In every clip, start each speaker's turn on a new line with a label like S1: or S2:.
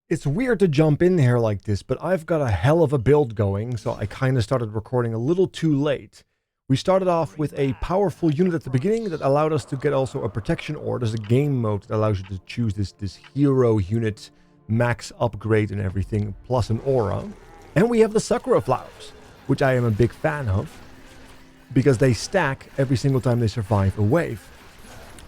S1: It's weird to jump in here like this, but I've got a hell of a build going, so I kind of started recording a little too late. We started off with a powerful unit at the beginning that allowed us to get also a protection ore. There's a game mode that allows you to choose this hero unit, max upgrade and everything, plus an aura. And we have the Sakura flowers, which I am a big fan of, because they stack every single time they survive a wave.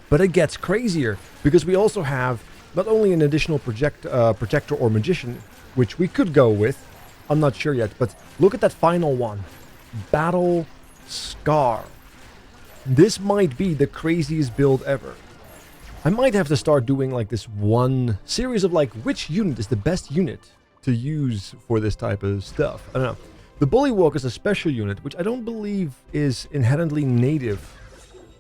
S1: But it gets crazier, because we also have not only an additional protector or magician, which we could go with, I'm not sure yet, but look at that final one. Battle Scar. This might be the craziest build ever. I might have to start doing like this one series of like which unit is the best unit to use for this type of stuff. I don't know. The Bullywog is a special unit, which I don't believe is inherently native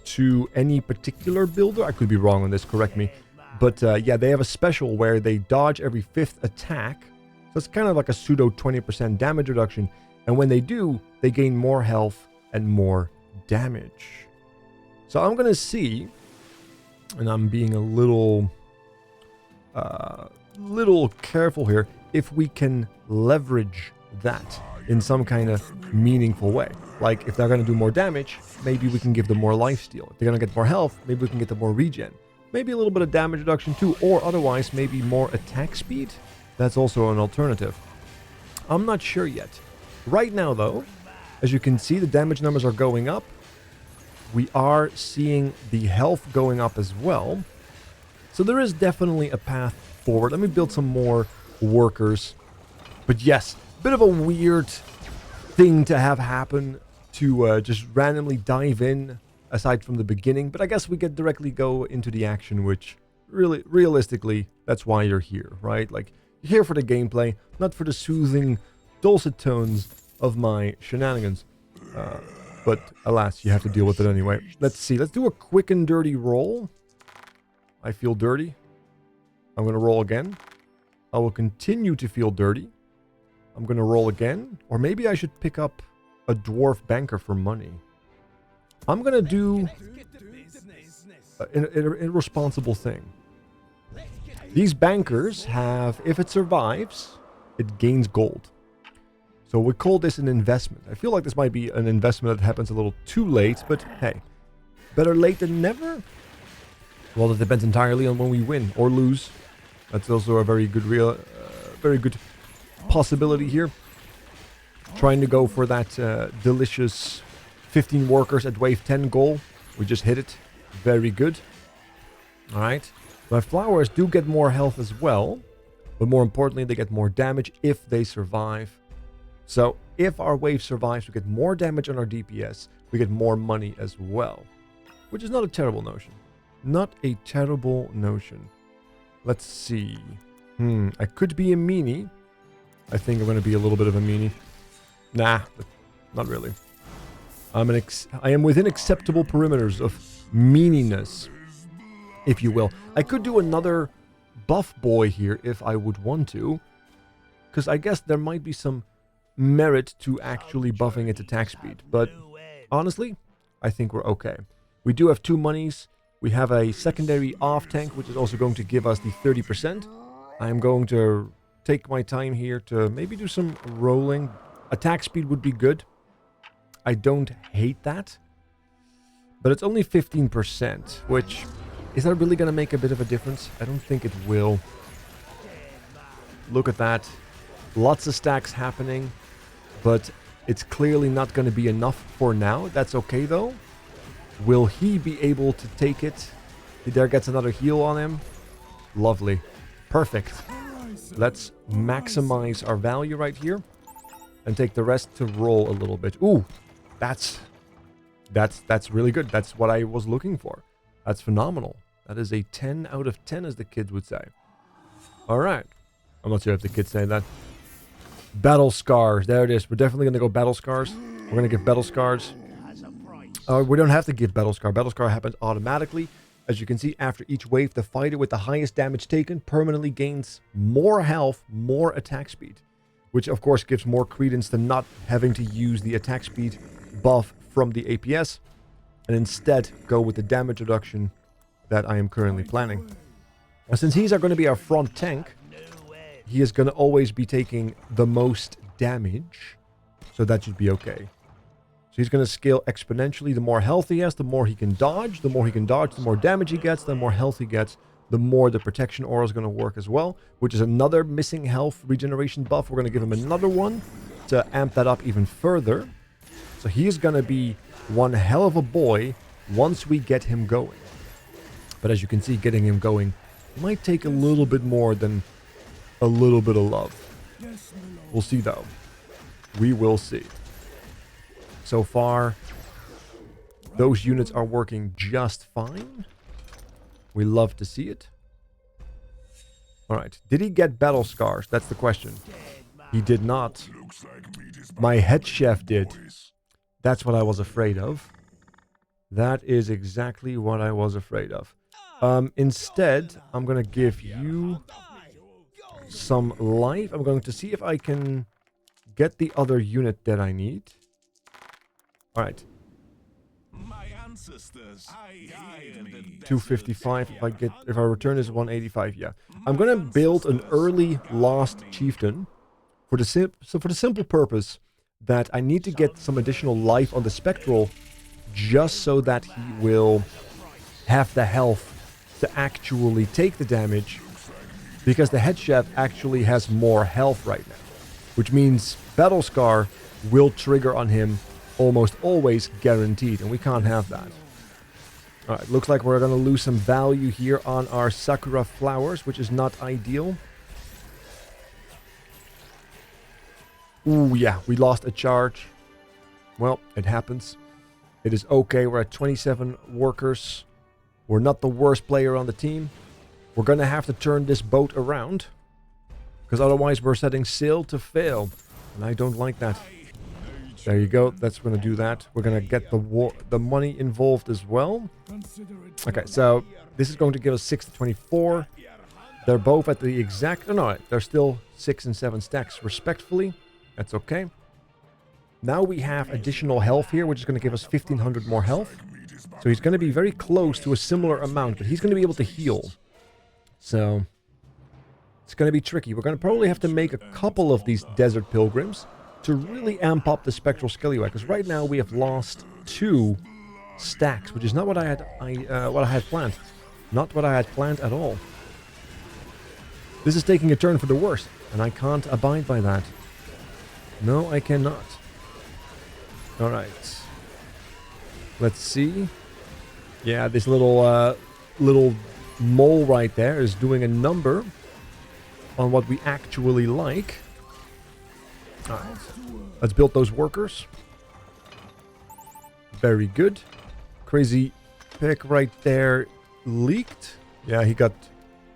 S1: to any particular builder. I could be wrong on this, correct me. But yeah, they have a special where they dodge every 5th attack. So it's kind of like a pseudo 20% damage reduction. And when they do, they gain more health and more damage. So I'm going to see, and I'm being a little careful here, if we can leverage that in some kind of meaningful way. Like if they're going to do more damage, maybe we can give them more lifesteal. If they're going to get more health, maybe we can get them more regen. Maybe a little bit of damage reduction too, or otherwise maybe more attack speed. That's also an alternative. I'm not sure yet. Right now though, as you can see, the damage numbers are going up. We are seeing the health going up as well. So there is definitely a path forward. Let me build some more workers. But yes, a bit of a weird thing to have happen to just randomly dive in aside from the beginning, but I guess we get directly go into the action, which really, realistically, that's why you're here, right? Like, you're here for the gameplay, not for the soothing, dulcet tones of my shenanigans. But alas, you have to deal with it anyway. Let's see, let's do a quick and dirty roll. I feel dirty. I'm going to roll again. I will continue to feel dirty. I'm going to roll again, or maybe I should pick up a dwarf banker for money. I'm going to do an irresponsible thing. These bankers have, if it survives, it gains gold. So we call this an investment. I feel like this might be an investment that happens a little too late, but hey, better late than never? Well, it depends entirely on when we win or lose. That's also a very good possibility here. Trying to go for that delicious 15 workers at wave 10 goal. We just hit it. Very good. Alright. My flowers do get more health as well. But more importantly, they get more damage if they survive. So if our wave survives, we get more damage on our DPS. We get more money as well. Which is not a terrible notion. Not a terrible notion. Let's see. I could be a meanie. I think I'm going to be a little bit of a meanie. Nah, not really. I am within acceptable perimeters of meaniness, if you will. I could do another buff boy here if I would want to, because I guess there might be some merit to actually buffing its attack speed. But honestly, I think we're okay. We do have 2 monies. We have a secondary off tank, which is also going to give us the 30%. I am going to take my time here to maybe do some rolling. Attack speed would be good. I don't hate that. But it's only 15%, which... Is that really going to make a bit of a difference? I don't think it will. Look at that. Lots of stacks happening. But it's clearly not going to be enough for now. That's okay, though. Will he be able to take it? He there gets another heal on him. Lovely. Perfect. Let's maximize our value right here. And take the rest to roll a little bit. Ooh. That's really good. That's what I was looking for. That's phenomenal. That is a 10 out of 10, as the kids would say. Alright. I'm not sure if the kids say that. Battle Scars. There it is. We're definitely going to go Battle Scars. We're going to give Battle Scars. We don't have to give Battle Scar. Battle Scar happens automatically. As you can see, after each wave, the fighter with the highest damage taken permanently gains more health, more attack speed. Which, of course, gives more credence to not having to use the attack speed buff from the APS. And instead, go with the damage reduction that I am currently planning. Now, since he's going to be our front tank, he is going to always be taking the most damage. So that should be okay. So he's going to scale exponentially. The more health he has, the more he can dodge. The more he can dodge, the more damage he gets, the more health he gets. The more the protection aura is going to work as well, which is another missing health regeneration buff. We're going to give him another one to amp that up even further. So he's going to be one hell of a boy once we get him going. But as you can see, getting him going might take a little bit more than a little bit of love. We'll see though. We will see. So far, those units are working just fine. We love to see it. Alright, did he get battle scars? That's the question. He did not. My head chef did. That's what I was afraid of. That is exactly what I was afraid of. Instead, I'm going to give you some life. I'm going to see if I can get the other unit that I need. Alright. 255 if I return this 185, yeah. I'm gonna build an early lost chieftain for the simple purpose that I need to get some additional life on the spectral just so that he will have the health to actually take the damage, because the head chef actually has more health right now, which means battle scar will trigger on him almost always guaranteed, and we can't have that. Alright, looks like we're going to lose some value here on our Sakura flowers, which is not ideal. Ooh, yeah, we lost a charge. Well, it happens. It is okay, we're at 27 workers. We're not the worst player on the team. We're going to have to turn this boat around, because otherwise we're setting sail to fail, and I don't like that. There you go. That's going to do that. We're going to get the money involved as well. Okay, so this is going to give us 6 to 24. They're both at the exact... Oh, no, they're still 6 and 7 stacks respectfully. That's okay. Now we have additional health here, which is going to give us 1,500 more health. So he's going to be very close to a similar amount, but he's going to be able to heal. So it's going to be tricky. We're going to probably have to make a couple of these desert pilgrims to really amp up the Spectral Scallywag, because right now we have lost 2 stacks, which is not what I had planned. Not what I had planned at all. This is taking a turn for the worse, and I can't abide by that. No, I cannot. Alright. Let's see. Yeah, this little mole right there is doing a number on what we actually like. Alright, let's build those workers. Very good. Crazy pick right there leaked. Yeah, he got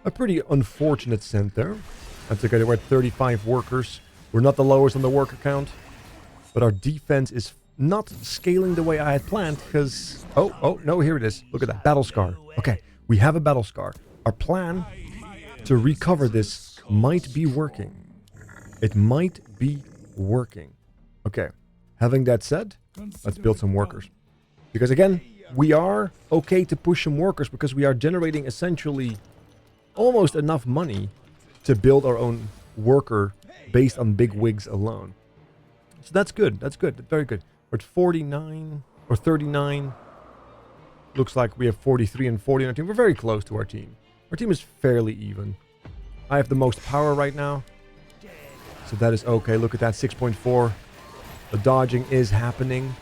S1: a pretty unfortunate cent there. That's okay, we're at 35 workers. We're not the lowest on the worker count, but our defense is not scaling the way I had planned, because... Oh, no, here it is. Look at that, battle scar. Okay, we have a battle scar. Our plan to recover this might be working. It might be working. Okay, having that said, let's build some workers. Because again, we are okay to push some workers because we are generating essentially almost enough money to build our own worker based on big wigs alone. So that's good. That's good. Very good. We're at 49 or 39. Looks like we have 43 and 40 on our team. We're very close to our team. Our team is fairly even. I have the most power right now. So that is okay. Look at that, 6.4. The dodging is happening.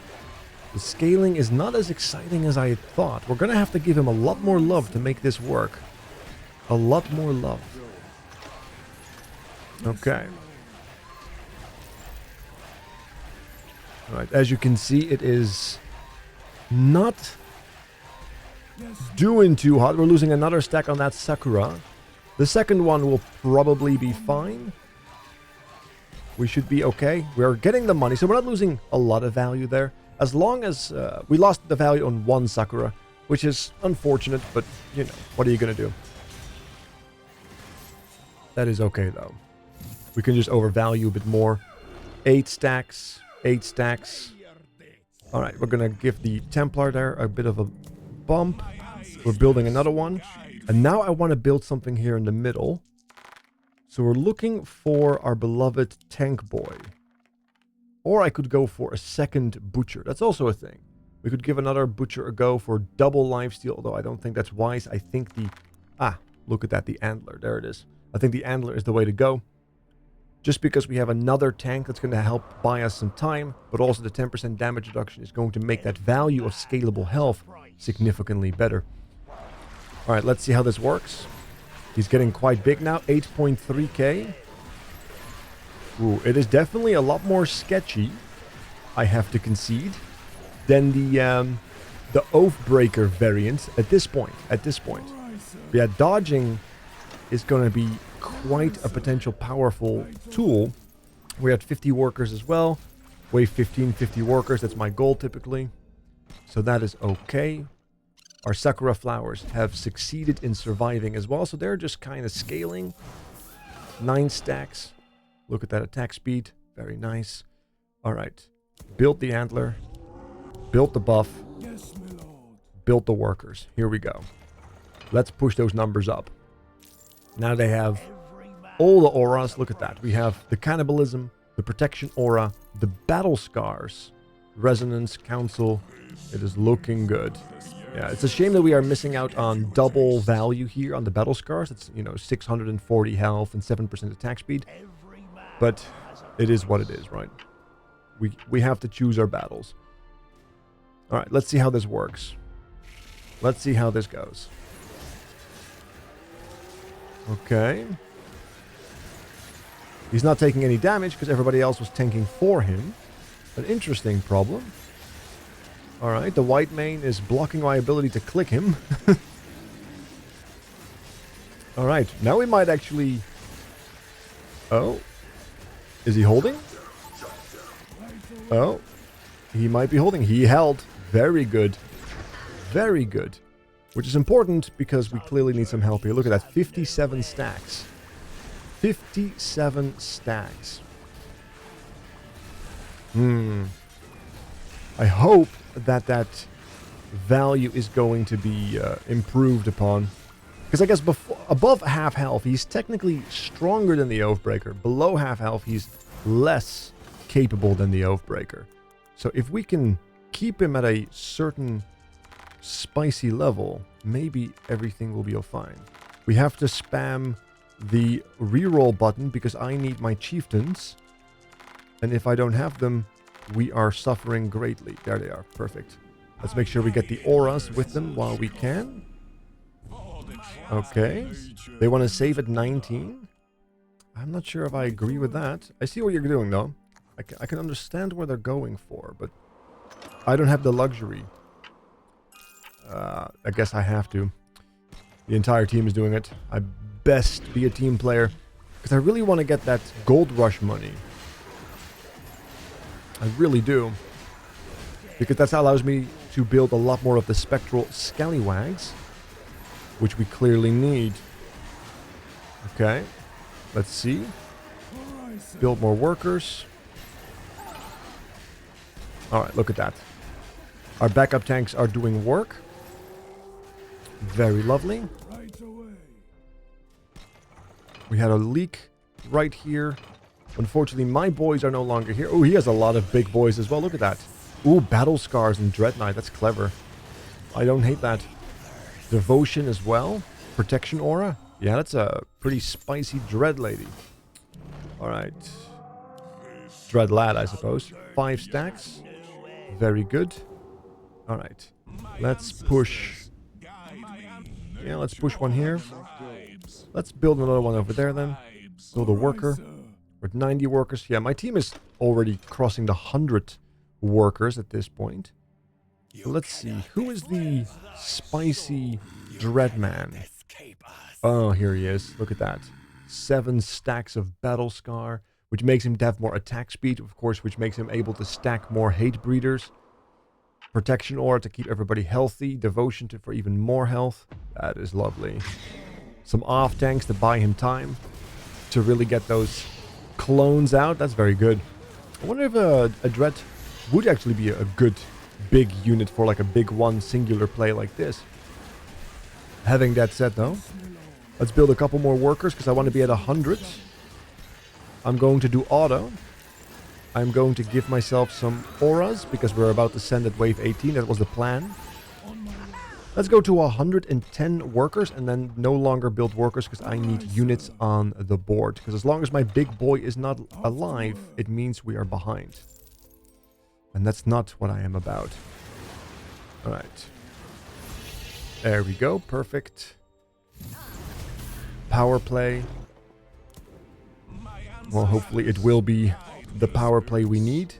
S1: The scaling is not as exciting as I had thought. We're going to have to give him a lot more love to make this work. A lot more love. Okay. Alright, as you can see, it is not doing too hot. We're losing another stack on that Sakura. The second one will probably be fine. We should be okay. We're getting the money, so we're not losing a lot of value there. As long as we lost the value on one Sakura, which is unfortunate, but, you know, what are you going to do? That is okay, though. We can just overvalue a bit more. 8 stacks. 8 stacks. Alright, we're going to give the Templar there a bit of a bump. We're building another one. And now I want to build something here in the middle. So we're looking for our beloved tank boy. Or I could go for a second butcher. That's also a thing. We could give another butcher a go for double lifesteal, although I don't think that's wise. I think the... Ah, look at that, the antler. There it is. I think the antler is the way to go. Just because we have another tank that's going to help buy us some time, but also the 10% damage reduction is going to make that value of scalable health significantly better. Alright, let's see how this works. He's getting quite big now, 8.3k. Ooh, it is definitely a lot more sketchy, I have to concede, than the oathbreaker variant at this point. Yeah, dodging is going to be quite a potential powerful tool. We're at 50 workers as well. Wave 15, 50 workers. That's my goal typically. So that is okay. Our Sakura flowers have succeeded in surviving as well. So they're just kind of scaling. 9 stacks. Look at that attack speed. Very nice. All right. Build the antler. Build the buff. Build the workers. Here we go. Let's push those numbers up. Now they have all the auras. Look at that. We have the cannibalism, the protection aura, the battle scars, resonance, council. It is looking good. Yeah, it's a shame that we are missing out on double value here on the battle scars. It's, 640 health and 7% attack speed. But it is what it is, right? We have to choose our battles. All right, let's see how this works. Let's see how this goes. Okay. He's not taking any damage because everybody else was tanking for him. An interesting problem. Alright, the white mane is blocking my ability to click him. Alright, now we might actually... Oh. Is he holding? Oh. He might be holding. He held. Very good. Very good. Which is important because we clearly need some help here. Look at that. 57 stacks. 57 stacks. I hope that value is going to be improved upon. Because I guess above half health, he's technically stronger than the Oathbreaker. Below half health, he's less capable than the Oathbreaker. So if we can keep him at a certain spicy level, maybe everything will be all fine. We have to spam the reroll button because I need my chieftains. And if I don't have them, we are suffering greatly. There they are. Perfect. Let's make sure we get the auras with them while we can. Okay. They want to save at 19. I'm not sure if I agree with that. I see what you're doing, though. I can understand where they're going for, but I don't have the luxury. I guess I have to. The entire team is doing it. I best be a team player because I really want to get that gold rush money. I really do. Because that allows me to build a lot more of the Spectral Scallywags, which we clearly need. Okay. Let's see. Build more workers. Alright, look at that. Our backup tanks are doing work. Very lovely. We had a leak right here. Unfortunately, my boys are no longer here. Oh, he has a lot of big boys as well. Look at that. Ooh, battle scars and dread knight. That's clever. I don't hate that. Devotion as well. Protection aura. Yeah, that's a pretty spicy dread lady. Alright. Dread lad, I suppose. 5 stacks. Very good. Alright. Let's push. Yeah, let's push one here. Let's build another one over there then. Build a worker. We're at 90 workers. Yeah, my team is already crossing the 100 workers at this point. So let's see. Who is the spicy dread man? Oh, here he is. Look at that. 7 stacks of battle scar, which makes him to have more attack speed, of course, which makes him able to stack more hate breeders. Protection aura to keep everybody healthy. Devotion for even more health. That is lovely. Some off tanks to buy him time to really get those clones out. That's very good. I wonder if a dread would actually be a good big unit for like a big one singular play like this. Having that said though, Let's build a couple more workers because I want to be at 100. I'm going to do auto. I'm going to give myself some auras because we're about to send at wave 18. That was the plan. Let's go to 110 workers and then no longer build workers because I need units on the board. Because as long as my big boy is not alive, it means we are behind. And that's not what I am about. Alright. There we go. Perfect. Power play. Well, hopefully it will be the power play we need.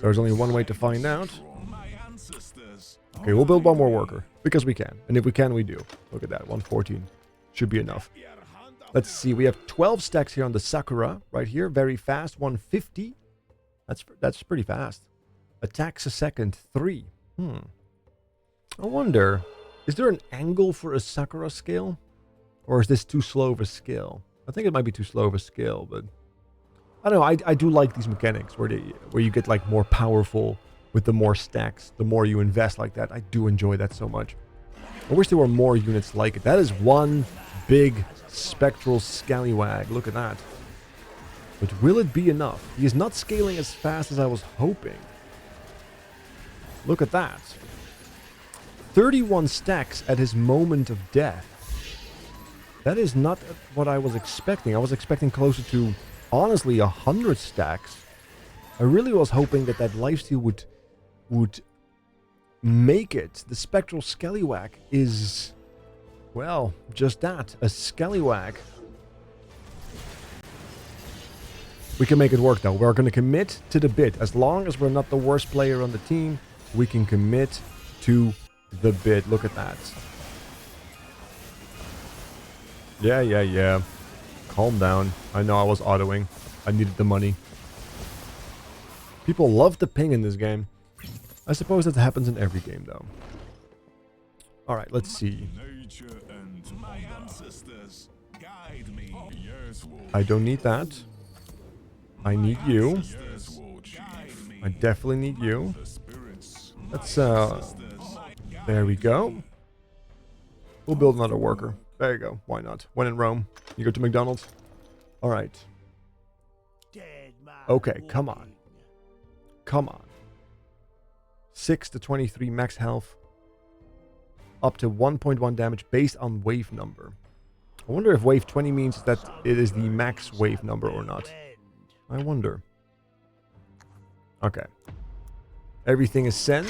S1: There's only one way to find out. Okay, we'll build one more worker. Because we can. And if we can, we do. Look at that. 114. Should be enough. Let's see. We have 12 stacks here on the Sakura. Right here. Very fast. 150. That's pretty fast. Attacks a second. 3. I wonder. Is there an angle for a Sakura scale? Or is this too slow of a scale? I think it might be too slow of a scale, but... I don't know. I do like these mechanics where you get like more powerful with the more stacks, the more you invest like that. I do enjoy that so much. I wish there were more units like it. That is one big Spectral Scallywag. Look at that. But will it be enough? He is not scaling as fast as I was hoping. Look at that. 31 stacks at his moment of death. That is not what I was expecting. I was expecting closer to, honestly, 100 stacks. I really was hoping that lifesteal would make it. The Spectral Scallywag is, well, just that. A Scallywag. We can make it work, though. We're going to commit to the bid. As long as we're not the worst player on the team, we can commit to the bid. Look at that. Yeah. Calm down. I know I was autoing. I needed the money. People love the ping in this game. I suppose that happens in every game, though. Alright, let's see. I don't need that. I need you. I definitely need you. Let's, there we go. We'll build another worker. There you go. Why not? When in Rome, you go to McDonald's. Alright. Okay, come on. Come on. 6 to 23 max health. Up to 1.1 damage based on wave number. I wonder if wave 20 means that it is the max wave number or not. I wonder. Okay. Everything is sent.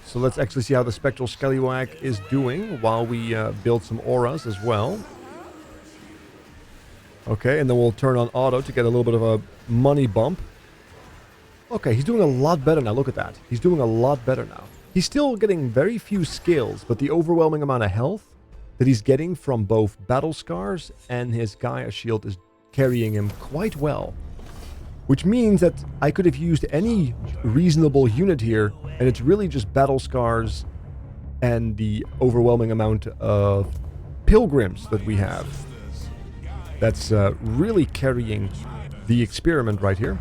S1: So let's actually see how the Spectral Scallywag is doing while we build some auras as well. Okay, and then we'll turn on auto to get a little bit of a money bump. Okay, he's doing a lot better now. Look at that. He's doing a lot better now. He's still getting very few skills, but the overwhelming amount of health that he's getting from both battle scars and his Gaia shield is carrying him quite well. Which means that I could have used any reasonable unit here, and it's really just battle scars and the overwhelming amount of pilgrims that we have. That's really carrying the experiment right here.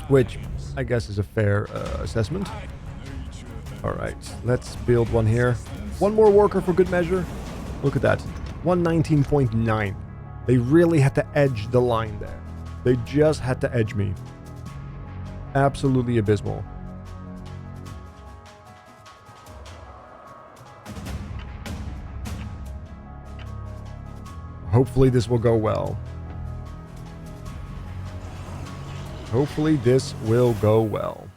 S1: Which I guess is a fair assessment. Alright, let's build one here. One more worker for good measure. Look at that. 119.9. They really had to edge the line there. They just had to edge me. Absolutely abysmal. Hopefully this will go well. Hopefully this will go well.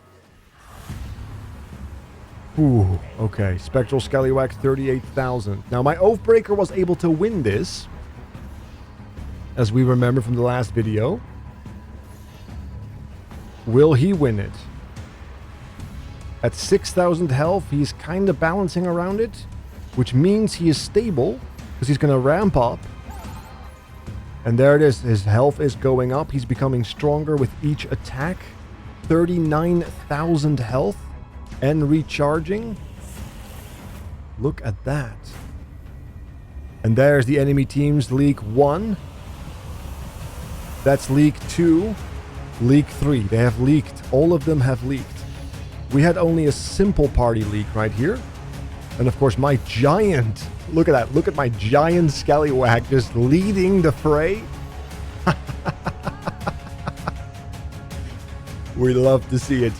S1: Ooh, okay. Spectral Scallywag 38,000. Now my Oathbreaker was able to win this. As we remember from the last video. Will he win it? At 6,000 health, he's kind of balancing around it. Which means he is stable. Because he's going to ramp up. And there it is. His health is going up. He's becoming stronger with each attack. 39,000 health. And recharging. Look at that. And there's the enemy team's League 1. That's League 2. League 3. They have leaked. All of them have leaked. We had only a simple party leak right here. And of course, my giant. Look at that. Look at my giant Scallywag just leading the fray. We love to see it.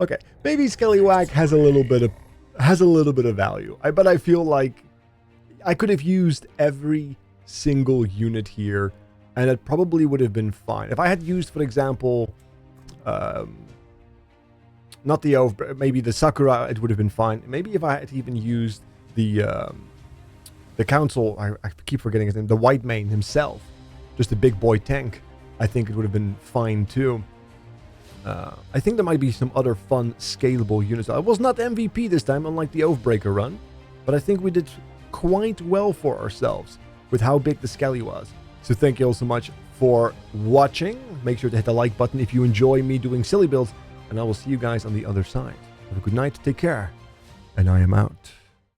S1: Okay, maybe Scallywag has a little bit of value. But I feel like I could have used every single unit here, and it probably would have been fine. If I had used, for example, not the Oath, maybe the Sakura, it would have been fine. Maybe if I had even used the Council, I keep forgetting his name, the White Mane himself, just a big boy tank, I think it would have been fine too. I think there might be some other fun, scalable units. I was not MVP this time, unlike the Oathbreaker run, but I think we did quite well for ourselves with how big the Skelly was. So thank you all so much for watching. Make sure to hit the like button if you enjoy me doing silly builds, and I will see you guys on the other side. Have a good night, take care, and I am out.